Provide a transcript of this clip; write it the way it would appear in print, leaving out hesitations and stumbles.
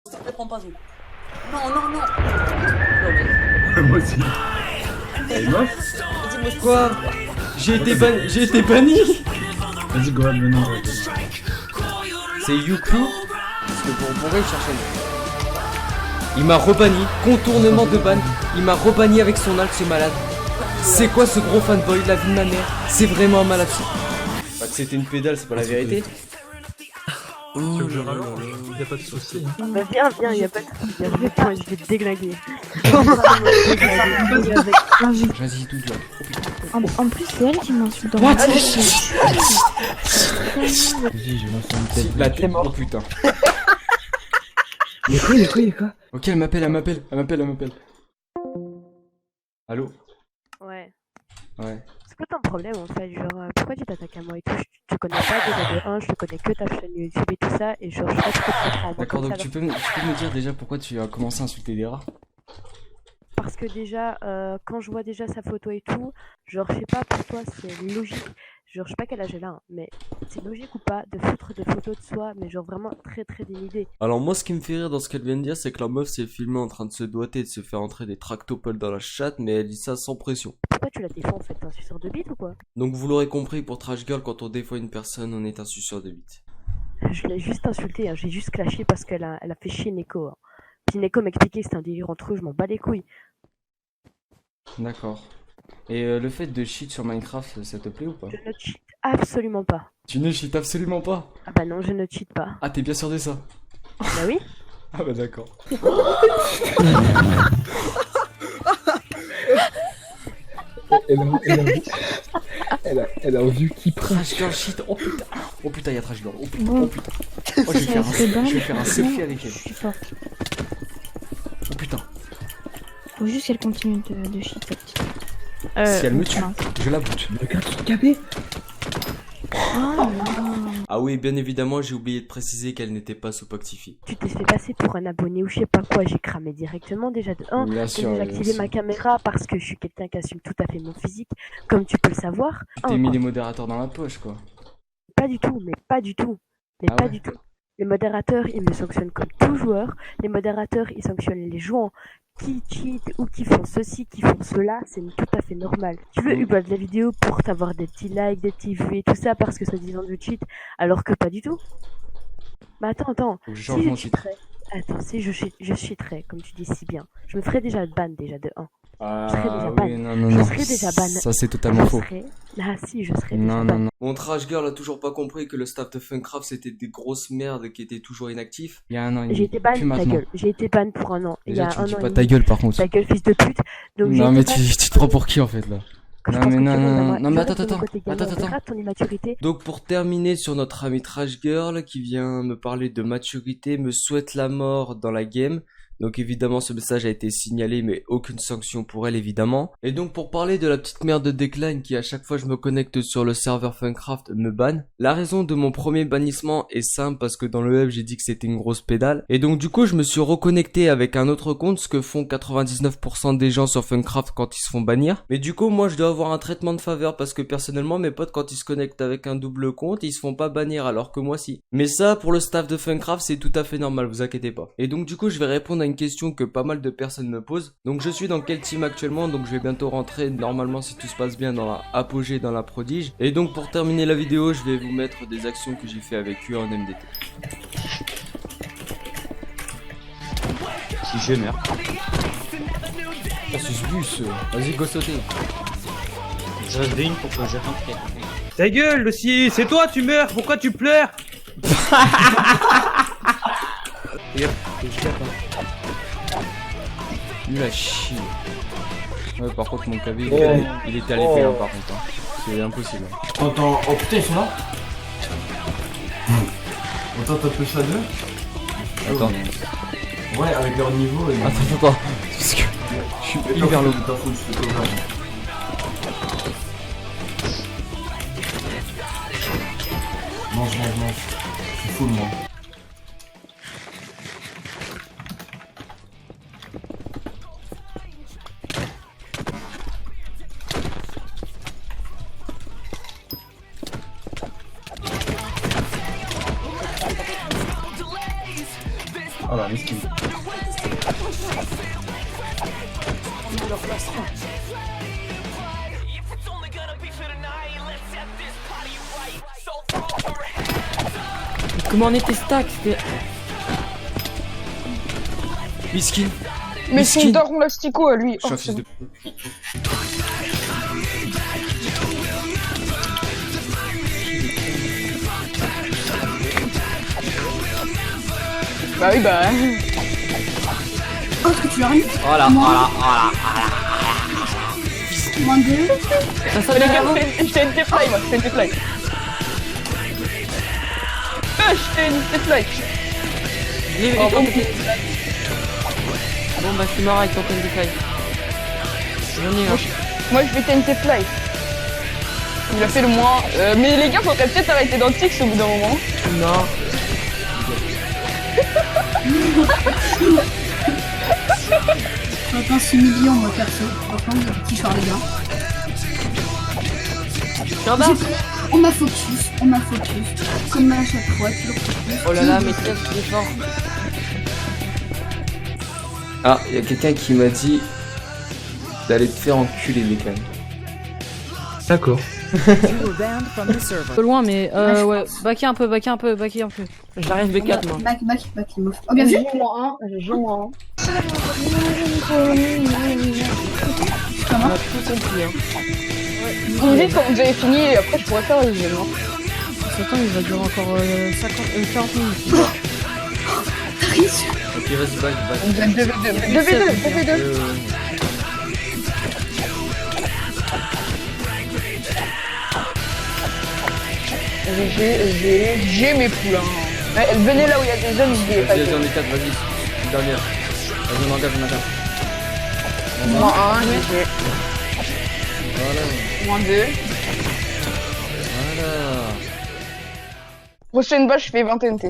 S'il te plaît, prends pas Zou. Non, non, non. Non, mais... Moi aussi. Et moi Dis-moi Quoi? J'ai été banni. Vas-y, Gohan, maintenant. C'est Yuku. Parce que pourquoi il cherchait Il m'a rebanni. Contournement de ban. Il m'a rebanni avec son alt, ce malade. C'est quoi ce gros fanboy, la vie de ma mère? C'est vraiment un malade. Bah, que c'était une pédale, c'est pas la vérité. Tu veux que je rallonge? Y'a pas de soucis. Hein. Bah viens, y'a pas de soucis, je vais te déglinguer. Vas-y, tout dur. En plus, c'est elle qui m'insulte dans What? le Vas-y, je lance une tête. La tête, oh putain. Y'a quoi? Ok, elle m'appelle. Allô? Ouais. Ouais. C'est quoi ton problème en fait? Genre, pourquoi tu t'attaques à moi et tout? Je te connais pas déjà de 1, je te connais que ta chaîne YouTube et tout ça, et genre, je sais pas ce que tu te prends. D'accord, donc tu peux me dire déjà pourquoi tu as commencé à insulter des rats? Parce que déjà, quand je vois déjà sa photo et tout, genre, je sais pas, pour toi, c'est logique. Genre, je sais pas quel âge elle a, hein, mais c'est logique ou pas de foutre des photos de soi, mais genre vraiment très très dénudée. Alors moi ce qui me fait rire dans ce qu'elle vient de dire c'est que la meuf s'est filmée en train de se doiter et de se faire entrer des tractopelles dans la chatte mais elle dit ça sans pression. Pourquoi tu la défends en fait? T'es un suceur de bite ou quoi? Donc vous l'aurez compris pour Trash Girl quand on défend une personne on est un suceur de bite. Je l'ai juste insulté, hein, j'ai juste clashé parce qu'elle a fait chier Neko. Hein. Puis Neko m'expliquait que c'était un délire entre eux, je m'en bats les couilles. D'accord. Et le fait de cheat sur Minecraft ça te plaît ou pas? Je ne cheat absolument pas. Tu ne cheat absolument pas? Ah bah non, je ne cheat pas. Ah t'es bien sûr de ça? Bah oui. Ah bah d'accord. Elle a vu qui prend. Trash Girl cheat, oh putain. Oh putain y'a Trash Girl, oh putain, Bon. oh putain. Oh je vais faire un selfie avec Je elle. suis forte. Oh putain. Faut juste qu'elle continue de shit la petite. Si elle me tue, mince. je la bute. Regarde son KB. Ah non. Ah oui, bien évidemment, j'ai oublié de préciser qu'elle n'était pas sous Pactify. Tu t'es fait passer pour un abonné ou je sais pas quoi, j'ai cramé directement déjà de 1. Bien J'ai sûr, déjà bien activé sûr. ma caméra parce que je suis quelqu'un qui assume tout à fait mon physique, comme tu peux le savoir. Tu t'es mis les modérateurs dans la poche, quoi. Pas du tout, mais pas du tout. Mais Ah pas ouais. du tout. Les modérateurs, ils me sanctionnent comme tout joueur. Les modérateurs, ils sanctionnent les joueurs qui cheat ou qui font ceci, qui font cela. C'est tout à fait normal. Tu veux upload la vidéo pour avoir des petits likes, des petits vues et tout ça parce que soi-disant du cheat, alors que pas du tout. Mais attends. Faut que je Si change je mon titre. cheaterais, attends, si je cheaterais, comme tu dis si bien, je me ferais déjà ban déjà de 1. Je serais déjà Ah ban. oui, non, Je non. serais déjà ban. Ça, c'est totalement faux. Ah si, je serais Non, déjà non, ban. non. Mon Trash Girl a toujours pas compris que le staff de Funcraft c'était des grosses merdes qui étaient toujours inactifs. Il y a un an et demi. J'ai été ban, Plus ta maintenant. gueule. J'ai été ban pour un an. Il y Déjà, a tu un me dis an pas et ta demi. gueule par contre. Ta gueule, fils de pute. Donc j'ai Non, été mais ban. tu te prends pour qui en fait là? Quand je Non, pense mais que non, tu veux, non, vraiment, non, mais je attends, reste de mon attends, côté gagnant. attends. On verra ton immaturité. Donc pour terminer sur notre ami Trash Girl qui vient me parler de maturité, me souhaite la mort dans la game. Donc évidemment ce message a été signalé mais aucune sanction pour elle évidemment. Et donc pour parler de la petite merde de Decline qui à chaque fois je me connecte sur le serveur Funcraft me banne. La raison de mon premier bannissement est simple parce que dans le web j'ai dit que c'était une grosse pédale. Et donc du coup je me suis reconnecté avec un autre compte, ce que font 99% des gens sur Funcraft quand ils se font bannir. Mais du coup moi je dois avoir un traitement de faveur parce que personnellement mes potes quand ils se connectent avec un double compte ils se font pas bannir alors que moi si. Mais ça pour le staff de Funcraft c'est tout à fait normal, vous inquiétez pas. Et donc du coup je vais répondre à une question que pas mal de personnes me posent. Donc je suis dans quel team actuellement? Donc je vais bientôt rentrer normalement si tout se passe bien dans la Apogée, dans la Prodige. Et donc pour terminer la vidéo je vais vous mettre des actions que j'ai fait avec eux en MDT. Si je meurs. Oh c'est ce bus, vas-y go sauter. Je reste une pour que je rentre. Ta gueule aussi, c'est toi tu meurs, pourquoi tu pleures? Nul à chier. Ouais par contre mon KB Oh. il était à l'épée hein, par contre. Hein. C'est impossible. Attends, oh putain, ils sont là. Attends, t'as plus ça deux? Attends. Ouais, avec leur niveau. Et... Attends. Parce que je suis hyper low. T'en fous, je fais cover. Mange. Je suis full, moi. Oh là là. miskin. Comment on était stack? Miskin. Mais son Miskin. daron l'astico à lui. Je suis Oh, un fils de... Bah oui, bah. Oh, est-ce que tu as rien? Voilà, Moi. voilà. Moins 2. Ça Les gars, j'étais une fly, moi, j'étais une fly. J'étais une fly. Bon bah je suis mort avec ton pen de fly. J'en ai un. Moi, je vais TNT fly. Il a fait le moins. Mais les gars, faudrait peut-être arrêter dans Tix au bout d'un moment. Non. J'entends 6 millions, moi, perso. Franchement, vous êtes petits chars, les gars. On m'a focus. Comme à chaque fois, toujours focus. Oh là là, mais qu'est-ce qu'il est fort. Ah, il y a quelqu'un qui m'a dit d'aller te faire enculer, Déclan. D'accord. Un peu loin, mais ouais, backer un peu. J'arrive B4 moi. Back, il m'offre. Oh, bien vu. J'ai moins 1. On a tout compris hein. Vous me dites quand vous avez fini et après je pourrais faire le deuxième. Attends, il va durer encore 40 minutes. Ok, vas-y, back. 2v2. J'ai mes poules. Hein. Ouais, venez là où il y a des hommes, je vais pas. Vas-y, on est 4, vas-y. Une dernière. Vas-y, on engage. Moins 1, GG. Voilà. Moins 2. Voilà. Prochaine bâche, je fais 20 TNT.